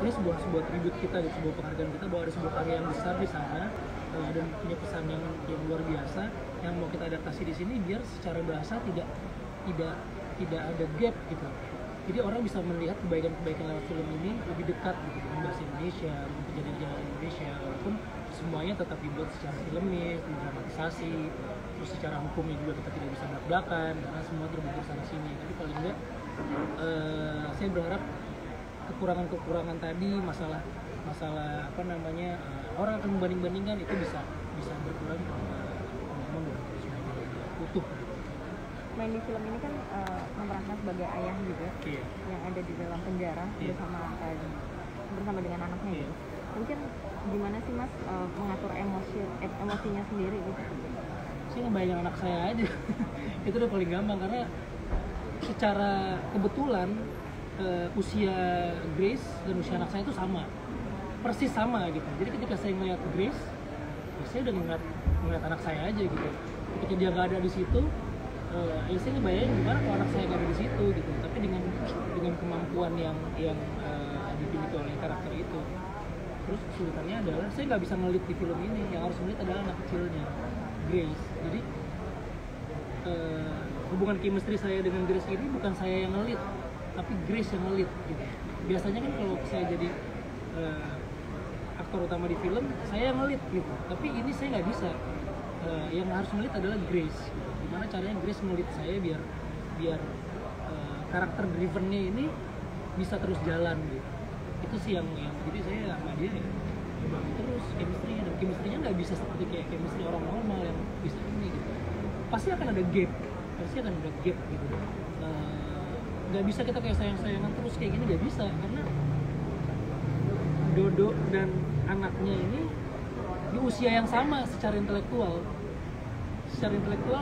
ini sebuah tribute kita gitu, sebuah penghargaan kita bahwa ada sebuah karya yang besar di sana dan punya pesan yang luar biasa yang mau kita adaptasi di sini biar secara bahasa tidak ada gap gitu. Jadi orang bisa melihat kebaikan-kebaikan lewat film ini lebih dekat gitu dengan bahasa Indonesia, dengan kejadian-kejadian Indonesia, walaupun semuanya tetap dibuat secara filmis, didramatisasi, terus secara hukumnya juga tetap tidak bisa belak-belakan karena semua terbukti sana sini. Tapi paling enggak saya berharap kekurangan tadi masalah apa namanya orang akan membanding-bandingkan itu bisa berkurang memang utuh. Main di film ini kan memerankan sebagai ayah juga yang ada di dalam penjara bersama dengan anaknya gitu. Mungkin gimana sih Mas mengatur emosinya sendiri gitu? Saya ngebayangin anak saya aja itu udah paling gampang karena secara kebetulan usia Grace dan usia anak saya itu persis sama gitu. Jadi ketika saya ngeliat Grace, saya udah ngeliat anak saya aja gitu. Ketika dia nggak ada di situ, ya saya ngebayangin gimana kalau anak saya nggak ada di situ gitu. Tapi dengan kemampuan yang dimiliki oleh karakter itu. Terus kesulitannya adalah saya nggak bisa ngelit di film ini. Yang harus ngelit adalah anak kecilnya, Grace. Jadi hubungan chemistry saya dengan Grace ini bukan saya yang ngelit, tapi Grace yang ngelit gitu. Biasanya kan kalau saya jadi aktor utama di film, saya yang ngelit gitu. Tapi ini saya nggak bisa. Yang harus ngelit adalah Grace. Gimana caranya Grace ngelit saya biar karakter drivennya ini bisa terus jalan gitu. Itu sih yang jadi saya sama dia ya bangun terus chemistry-nya, dan chemistry-nya nggak bisa seperti kayak chemistry orang normal yang bisa ini gitu. Pasti akan ada gap gitu. Nggak bisa kita kayak sayang-sayangan terus kayak gini, nggak bisa, karena Dodo dan anaknya ini di usia yang sama secara intelektual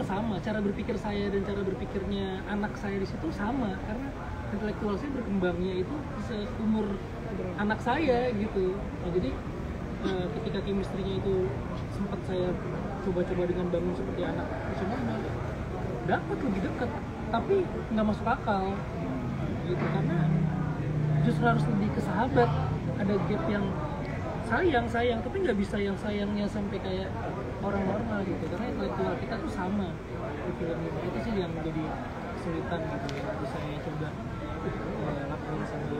sama, cara berpikir saya dan cara berpikirnya anak saya di situ sama, karena intelektual saya berkembangnya itu seumur anak saya gitu. Nah, jadi ketika chemistry-nya itu sempat saya coba-coba dengan bangun seperti anak, cuma dapat lebih dekat, tapi nggak masuk akal gitu, karena justru harus lebih ke sahabat. Ada gap yang sayang tapi nggak bisa yang sayangnya sampai kayak orang normal gitu, karena intelektual kita tuh sama di film ini. Itu sih yang menjadi kesulitan gitu ya, jadi saya coba lakuin sama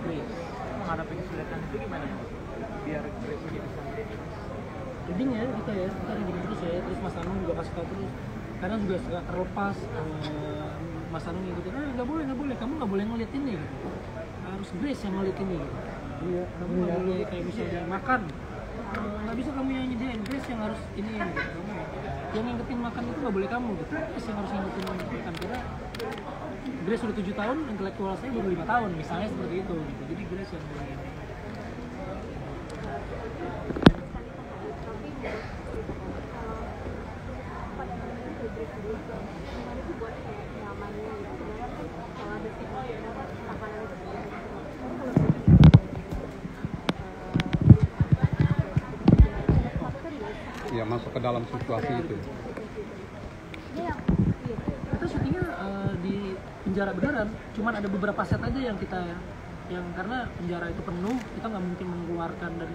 Grace. Menghadapi kesulitan itu gimana biar Grace ini bisa jadinya kita reading terus ya, terus Mas Anung juga kasih tau terus, karena juga suka terlepas. Mas Anung ngikutin, nggak boleh, kamu nggak boleh ngeliat ini gitu, harus Grace yang ngeliat ini gitu. Kamu nggak boleh kayak misalnya makan, nggak bisa kamu yang nyediain, Grace yang harus ini gitu. Kamu yang ngingetin makan itu nggak boleh kamu gitu, Grace yang harus ngingetin makan, karena Grace sudah 7 tahun, intelektual saya baru 5 tahun misalnya seperti itu gitu. Jadi Grace yang mulai ya masuk ke dalam situasi itu. Kita syutingnya di penjara beneran, cuman ada beberapa set aja yang karena penjara itu penuh, kita nggak mungkin mengeluarkan, dan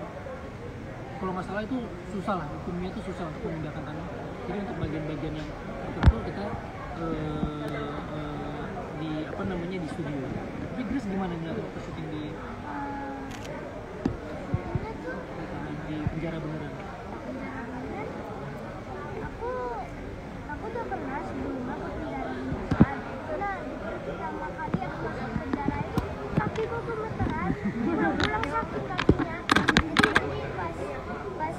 kalau nggak salah itu susah lah, hukumnya itu susah untuk memindahkan tanah. Jadi untuk bagian-bagian yang tertentu kita di studio. Tapi Grace gimana nih waktu syuting di penjara beneran? Aku udah pernah sebelumnya ke penjara beneran. Nah, pertama kali aku masuk penjara itu kakiku gemeteran, pulang sakit kakinya. Jadi pas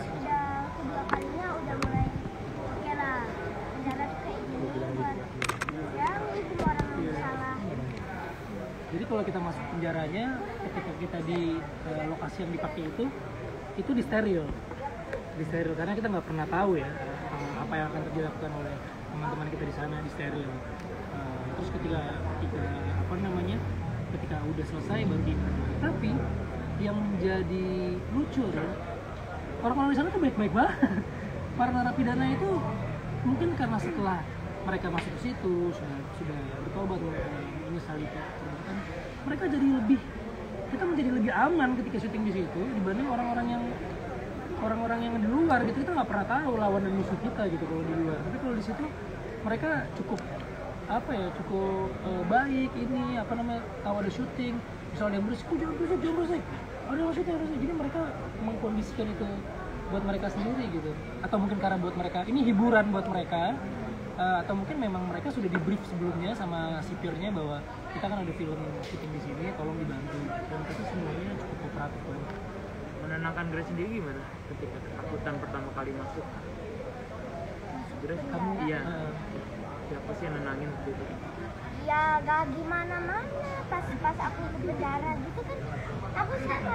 udah kedua kalinya udah mulai oke lah, penjara tuh kayak gini buat ya hukum orang yang salah. Jadi kalau kita masuk penjaranya, ketika kita di lokasi yang dipakai itu disteril karena kita nggak pernah tahu ya apa yang akan dilakukan oleh teman-teman kita di sana, disteril. Terus ketika udah selesai baru tapi yang menjadi lucu adalah orang-orang di sana tuh baik-baik banget. Para narapidana itu mungkin karena setelah mereka masuk ke situ sudah bertobat menyesali perbuatan, mereka jadi kita menjadi lebih aman ketika syuting di situ dibanding orang-orang yang di luar gitu. Kita nggak pernah tahu lawan dan musuh kita gitu kalau di luar, tapi kalau di situ mereka cukup baik, ini tahu ada syuting, misalnya yang berisik, jangan berisik, ada syuting. Jadi mereka mengkondisikan itu buat mereka sendiri gitu, atau mungkin karena buat mereka ini hiburan buat mereka, atau mungkin memang mereka sudah di brief sebelumnya sama sipirnya bahwa kita kan ada film syuting di sini, tolong dibantu, dan kita semuanya cukup kooperatif. Menenangkan Grace sendiri gimana ketika ketakutan pertama kali masuk? Grace, Kamu siapa sih yang nenangin waktu itu? Ya gak gimana-mana, pas aku ke penjara gitu kan, aku sama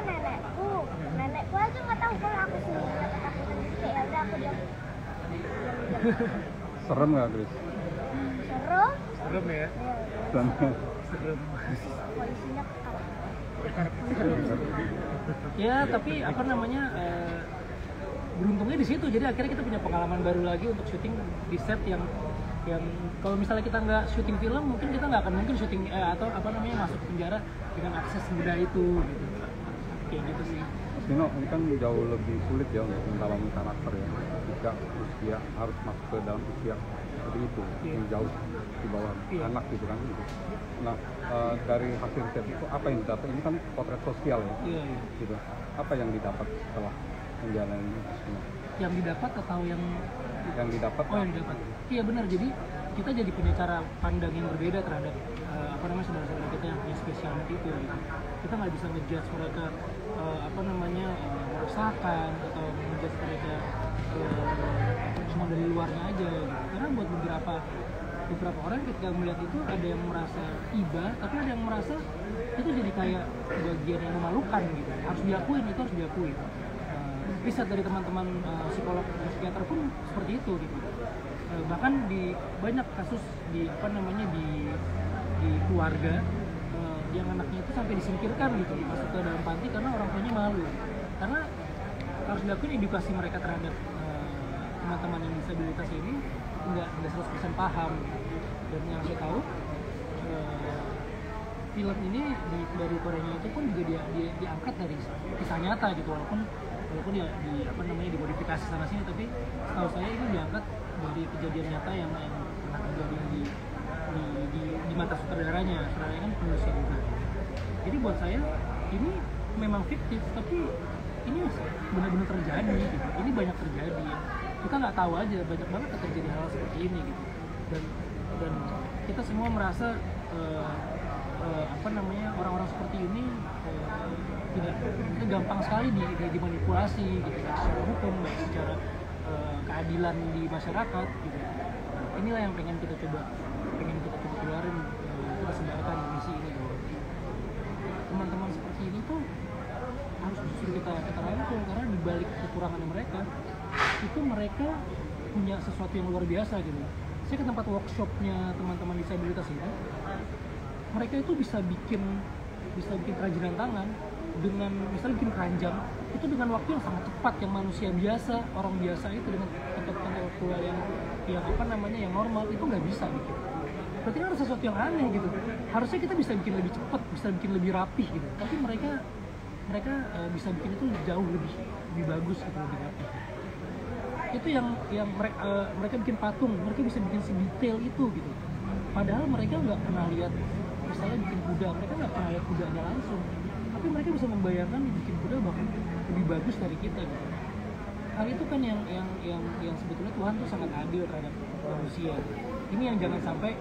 nenekku aja nggak tahu kalau aku sendiri ketakutan gitu. Ya udah aku diam. Serem nggak, Grace? Serem ya? Serem. Polisinya kekal. Ya tapi beruntungnya di situ, jadi akhirnya kita punya pengalaman baru lagi untuk syuting di set yang kalau misalnya kita nggak syuting film mungkin kita nggak akan mungkin syuting masuk penjara dengan akses mudah itu gitu. Kayak gitu sih. Nino, ini kan jauh lebih sulit ya untuk mendalami karakter ya, jika usia harus masuk ke dalam usia seperti itu, yang jauh di bawah anak gitu kan gitu. Nah, dari hasil riset itu apa yang didapat? Ini kan potret sosial ya, gitu. Apa yang didapat setelah menjalani itu semua? Yang didapat atau yang didapat? Oh, yang didapat. Iya benar. Jadi kita jadi punya cara pandang yang berbeda terhadap saudara-saudara kita yang punya spesiality itu. Gitu. Kita nggak bisa ngejudge mereka meresahkan atau ngejudge mereka cuma dari luarnya aja. Gitu. Karena buat beberapa orang ketika melihat itu ada yang merasa iba, tapi ada yang merasa itu jadi kayak bagian yang memalukan gitu. Harus diakuin, itu harus diakui. Riset dari teman-teman psikolog dan psikiater pun seperti itu gitu. Bahkan di banyak kasus di keluarga yang anaknya itu sampai disingkirkan gitu, masuk ke dalam panti karena orang tuanya malu. Karena harus dilakukan edukasi mereka terhadap teman-teman yang disabilitas ini nggak 100% paham. Dan yang saya tahu film ini dari Koreanya itu pun juga dia diangkat dari kisah nyata gitu, walaupun ya dimodifikasi sana sini, tapi setahu saya ini diangkat dari kejadian nyata yang pernah terjadi di mata sutradaranya kan penulisnya juga. Jadi buat saya ini memang fiktif, tapi ini benar-benar terjadi gitu. Ini banyak terjadi, kita nggak tahu aja, banyak banget terjadi hal seperti ini gitu. Dan kita semua merasa orang-orang seperti ini itu gampang sekali dimanipulasi gitu, baik secara hukum, baik secara keadilan di masyarakat gitu. Inilah yang pengen kita coba keluarin, kita sebarkan misi ini bahwa teman-teman seperti ini tuh harus justru kita rangkul, karena dibalik kekurangan mereka itu mereka punya sesuatu yang luar biasa gitu. Saya ke tempat workshopnya teman-teman disabilitas ini, mereka itu bisa bikin kerajinan tangan dengan misalnya bikin keranjang itu dengan waktu yang sangat cepat, yang manusia biasa, orang biasa itu dengan tempat waktu yang normal itu nggak bisa bikin. Berarti kan ada sesuatu yang aneh gitu. Harusnya kita bisa bikin lebih cepat, bisa bikin lebih rapih gitu. Tapi mereka bisa bikin itu jauh lebih bagus gitu, lebih rapih. Itu yang mereka bikin patung, mereka bisa bikin sedetail itu gitu. Padahal mereka nggak pernah lihat, misalnya bikin kuda, mereka nggak pernah lihat kudanya langsung. Tapi mereka bisa membayangkan bikin kuda bahkan lebih bagus dari kita gitu. Hal itu kan yang sebetulnya Tuhan tuh sangat adil terhadap manusia. Ini yang jangan sampai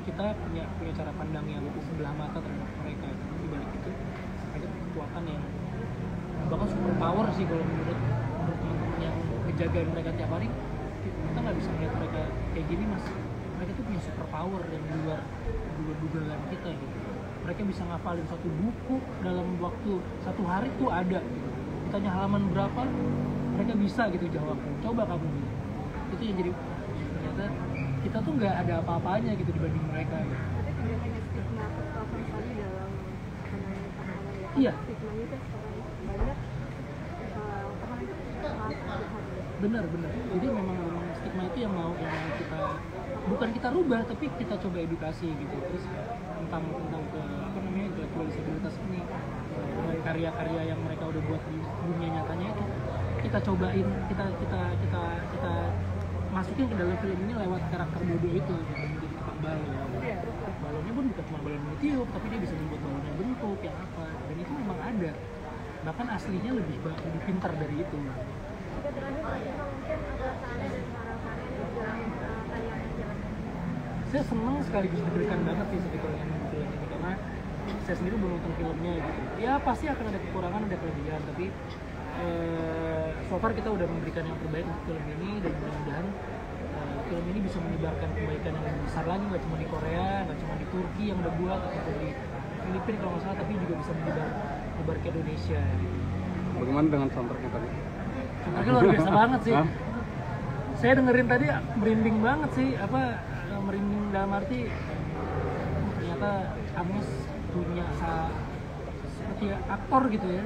kita punya cara pandang yang sebelah mata terhadap mereka. Di balik itu ada kekuatan yang bahkan super power sih kalau menurut teman-teman yang ngejagain mereka tiap hari. Kita nggak bisa melihat mereka kayak gini, mas. Mereka tuh punya super power yang di luar dugaan kita gitu. Mereka bisa ngafalin satu buku dalam waktu 1 hari tuh ada gitu. Ditanya halaman berapa, mereka bisa gitu jawab. Coba kamu gitu. Itu yang jadi ternyata kita tuh nggak ada apa-apanya gitu dibanding mereka gitu. Tapi tidak hanya stigma kekerasan sekali dalam tahanan ya. Iya. Stigma itu sekarang banyak tahanan itu jahat. Benar. Jadi memang stigma itu yang mau kita bukan kita rubah, tapi kita coba edukasi gitu. Terus tentang intelektualisasi karya-karya yang mereka udah buat di dunia nyatanya itu kita cobain, kita masukin ke dalam film ini lewat karakter Dodo itu yang menjadi tukang balon. Balonnya pun bukan cuma balon ditiup, tapi dia bisa membuat balon yang bentuk, yang apa, dan itu memang ada. Bahkan aslinya lebih pintar dari itu. Saya senang sekaligus deg-degan banget sih sebetulnya nonton film ini, karena saya sendiri belum nonton filmnya gitu. Ya pasti akan ada kekurangan, ada kelebihan, tapi so far kita udah memberikan yang terbaik untuk film ini, dan mudah-mudahan film ini bisa menyebarkan kebaikan yang lebih besar lagi, nggak cuma di Korea, nggak cuma di Turki yang udah buat, atau di Filipina kalau nggak salah, tapi juga bisa menyebar ke Indonesia gitu. Bagaimana dengan soundtracknya tadi? Soundtracknya luar biasa banget sih. Saya dengerin tadi merinding banget sih, merinding dalam arti ternyata Agnes punya seperti aktor gitu ya.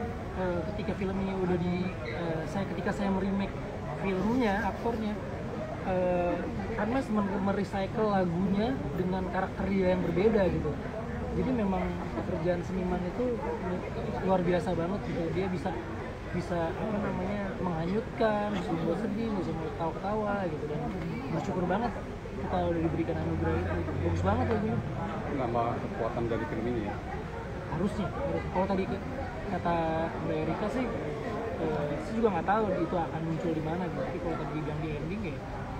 Ketika film ini udah ketika saya meremake filmnya, aktornya Agnes merecycle lagunya dengan karakter dia yang berbeda gitu. Jadi memang pekerjaan seniman itu luar biasa banget gitu. Dia bisa menghanyutkan, bisa membuat sedih, bisa membuat ketawa-ketawa gitu, dan bersyukur banget kita udah diberikan anugerah itu. Bagus banget lagunya. Nambah kekuatan dari film ini ya. Harusnya. Kalau tadi kata Mbak Erika sih, saya juga nggak tahu itu akan muncul di mana gitu. Tapi kalau tadi dibilang di ending ya,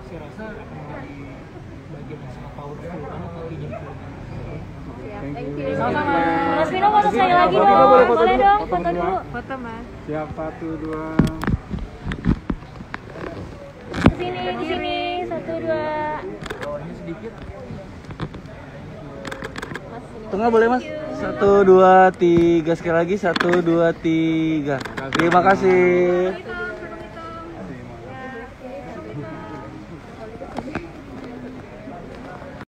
saya rasa akan menjadi bagian yang sangat powerful banget nantinya film. Thank you. Sama-sama. Mas Vino foto sekali lagi dong. Boleh dong, foto dulu. Foto Mas. Siap, 1, 2. Di sini 1, 2. Bawahnya sedikit. Tengah boleh Mas? 1, 2, 3 sekali lagi 1, 2, 3. Terima kasih.